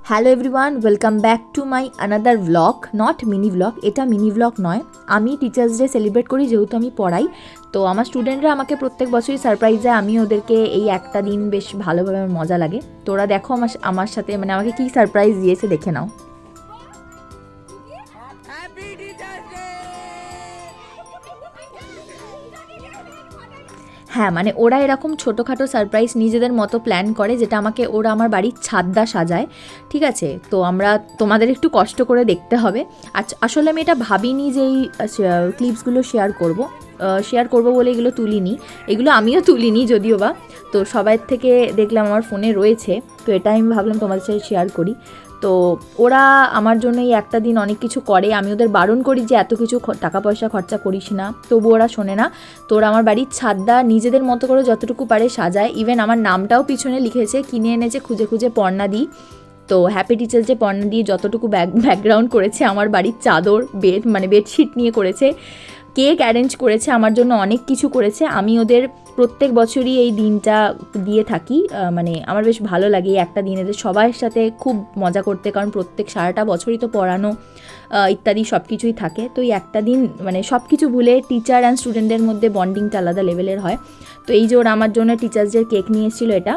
Hello everyone, welcome back to my another blog, not mini blog. এটা mini blog নয়। আমি teachers day celebrate করি, যেহেতু আমি পড়াই। তো আমার স্টুডেন্টরা আমাকে প্রত্যেক বছরই সারপ্রাইজ দেয়। আমি ওদেরকে এই একটা দিন বেশ ভালোভাবে আমার মজা লাগে। তো ওরা দেখো আমার সাথে মানে আমাকে কী সারপ্রাইজ দিয়েছে, দেখে নাও। হ্যাঁ, মানে ওরা এরকম ছোটোখাটো সারপ্রাইজ নিজেদের মতো প্ল্যান করে, যেটা আমাকে ওরা আমার বাড়ির ছাদটা সাজায়। ঠিক আছে, তো আমরা তোমাদের একটু কষ্ট করে দেখতে হবে। আসলে আমি এটা ভাবিনি যে এই ক্লিপসগুলো শেয়ার করব বলে এগুলো তুলিনি। এগুলো আমিও তুলিনি যদিও বা, তো সবার থেকে দেখলাম আমার ফোনে রয়েছে, তো এটা আমি ভাবলাম তোমাদের সাথে শেয়ার করি। তো ওরা আমার জন্য এই একটা দিন অনেক কিছু করে। আমি ওদের বারণ করি যে এত কিছু টাকা পয়সা খরচা করিস না, তবু ওরা শোনে না। তো ওরা আমার বাড়ির ছাদটা নিজেদের মতো করে যতটুকু পারে সাজায়। ইভেন আমার নামটাও পিছনে লিখেছে, কিনে এনেছে খুঁজে খুঁজে পর্ণা দিই। তো হ্যাপি টিচার্স ডে পর্ণা দিয়ে যতটুকু ব্যাকগ্রাউন্ড করেছে, আমার বাড়ির চাদর বেডশিট নিয়ে করেছে, কেক অ্যারেঞ্জ করেছে, আমার জন্য অনেক কিছু করেছে। আমি ওদের প্রত্যেক বছরই এই দিনটা দিয়ে থাকি। মানে আমার বেশ ভালো লাগে এই একটা দিন এদের সবার সাথে খুব মজা করতে, কারণ সারাটা বছরই তো পড়ানো ইত্যাদি সব কিছুই থাকে। তো এই একটা দিন মানে সব কিছু ভুলে টিচার অ্যান্ড স্টুডেন্টদের মধ্যে বন্ডিংটা আলাদা লেভেলের হয়। তো এই যে ওরা আমার জন্য টিচার্স ডে কেক নিয়ে এসেছিলো, এটা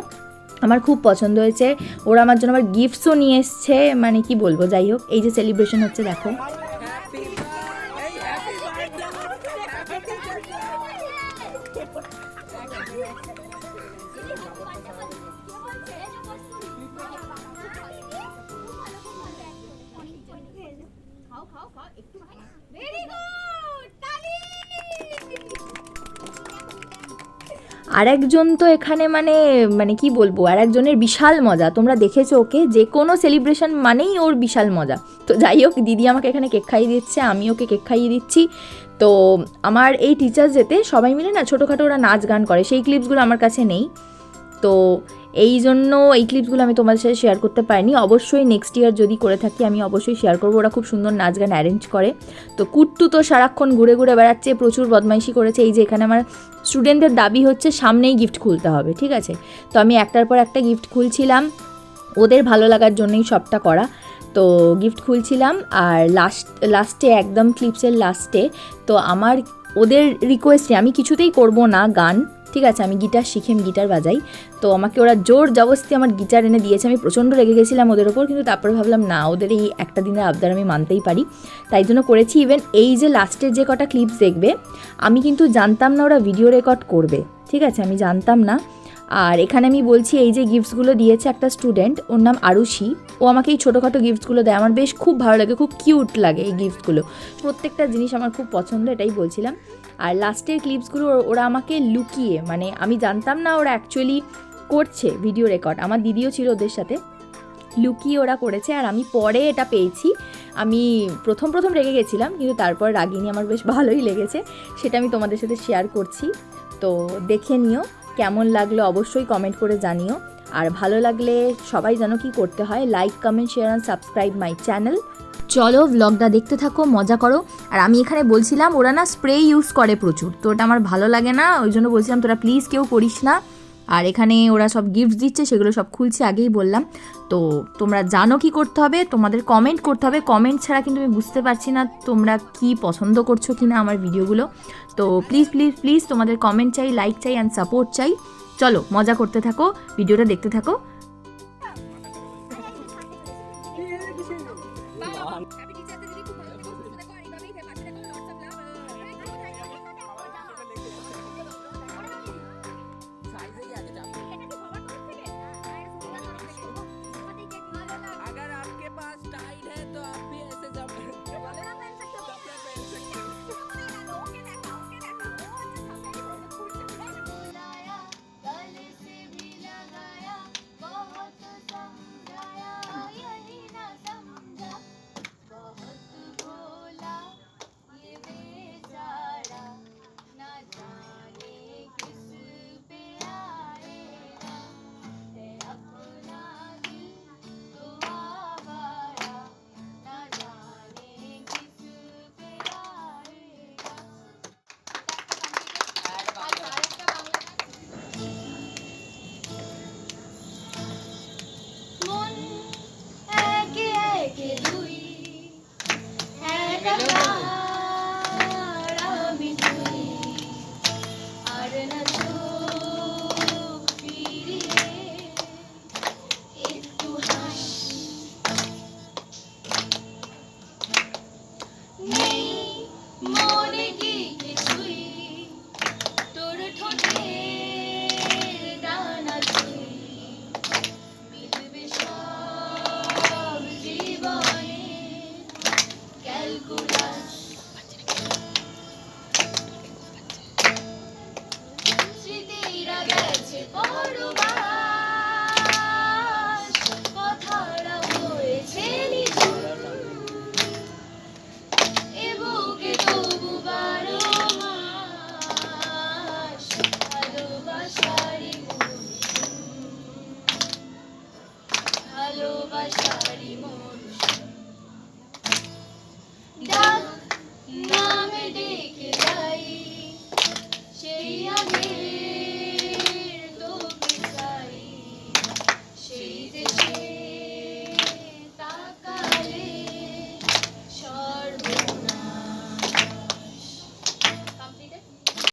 আমার খুব পছন্দ হয়েছে। ওরা আমার জন্য আবার গিফটসও নিয়ে এসছে, মানে কি বলবো। যাই হোক, এই যে সেলিব্রেশন হচ্ছে দেখো। আর একজন তো এখানে মানে মানে কি বলবো, আর একজনের বিশাল মজা। তোমরা দেখেছো ওকে, যে কোনো সেলিব্রেশন মানেই ওর বিশাল মজা। তো যাই হোক, দিদি আমাকে এখানে কেক খাইয়ে দিচ্ছে, আমি ওকে কেক খাইয়ে দিচ্ছি। তো আমার এই টিচার্স ডেতে সবাই মিলে না ছোটোখাটো ওরা নাচ গান করে, সেই ক্লিপসগুলো আমার কাছে নেই। তো এই জন্য এই ক্লিপসগুলো আমি তোমাদের সাথে শেয়ার করতে পারিনি। অবশ্যই নেক্সট ইয়ার যদি করে থাকি আমি অবশ্যই শেয়ার করবো। ওরা খুব সুন্দর নাচ গান অ্যারেঞ্জ করে। তো কুট্টু তো সারাক্ষণ ঘুরে ঘুরে বেড়াচ্ছে, প্রচুর বদমাইশি করেছে। এই যে এখানে আমার স্টুডেন্টদের দাবি হচ্ছে সামনেই গিফট খুলতে হবে, ঠিক আছে। তো আমি একটার পর একটা গিফট খুলছিলাম, ওদের ভালো লাগার জন্যই সবটা করা। তো গিফট খুলছিলাম, আর লাস্টে একদম ক্লিপসের লাস্টে তো আমার ওদের রিকোয়েস্টে আমি কিছুতেই করব না গান, ঠিক আছে। আমি গিটার শিখে আমি গিটার বাজাই। তো আমাকে ওরা জোর জবরদস্তি আমার গিটার এনে দিয়েছে। আমি প্রচণ্ড রেগে গেছিলাম ওদের ওপর, কিন্তু তারপরে ভাবলাম না, ওদের এই একটা দিনের আবদার আমি মানতেই পারি, তাই জন্য করেছি। ইভেন এই যে লাস্টের যে কটা ক্লিপস দেখবে, আমি কিন্তু জানতাম না ওরা ভিডিও রেকর্ড করবে, ঠিক আছে, আমি জানতাম না। আর এখানে আমি বলছি, এই যে গিফটসগুলো দিয়েছে একটা স্টুডেন্ট, ওর নাম আরুষি, ও আমাকে এই ছোটোখাটো গিফটসগুলো দেয়। আমার বেশ খুব ভালো লাগে, খুব কিউট লাগে এই গিফটসগুলো। প্রত্যেকটা জিনিস আমার খুব পছন্দ, এটাই বলছিলাম। আর লাস্টের ক্লিপসগুলো ওরা আমাকে লুকিয়ে, মানে আমি জানতাম না ওরা অ্যাকচুয়ালি করছে ভিডিও রেকর্ড, আমার দিদিও ছিল ওদের সাথে, লুকিয়ে ওরা করেছে। আর আমি পরে এটা পেয়েছি। আমি প্রথম রেগে গেছিলাম, কিন্তু তারপর রাগিনি, আমার বেশ ভালোই লেগেছে। সেটা আমি তোমাদের সাথে শেয়ার করছি। তো দেখে নিও, কেমন লাগলো অবশ্যই কমেন্ট করে জানিও। আর ভালো লাগলে সবাই জানো কি করতে হয়, like comment share and subscribe my channel. চলো ব্লগটা দেখতে থাকো, মজা করো। আর আমি এখানে বলছিলাম ওরা না স্প্রে ইউজ করে প্রচুর, তো ওটা আমার ভালো লাগে না, ওই জন্য বলছিলাম তোরা প্লিজ কেউ করিস না। আর এখানে ওরা সব গিফট দিচ্ছে, সেগুলো সব খুলছে, আগেই বললাম। তো তোমরা জানো কি করতে হবে, তোমাদের কমেন্ট করতে হবে। কমেন্ট ছাড়া কিন্তু আমি বুঝতে পারছি না তোমরা কি পছন্দ করছো কি না আমার ভিডিওগুলো। তো প্লিজ প্লিজ প্লিজ তোমাদের কমেন্ট চাই, লাইক চাই অ্যান্ড সাপোর্ট চাই। চলো মজা করতে থাকো, ভিডিওটা দেখতে থাকো। अगर आपके पास टाइट है तो आप भी ऐसे শাড়ি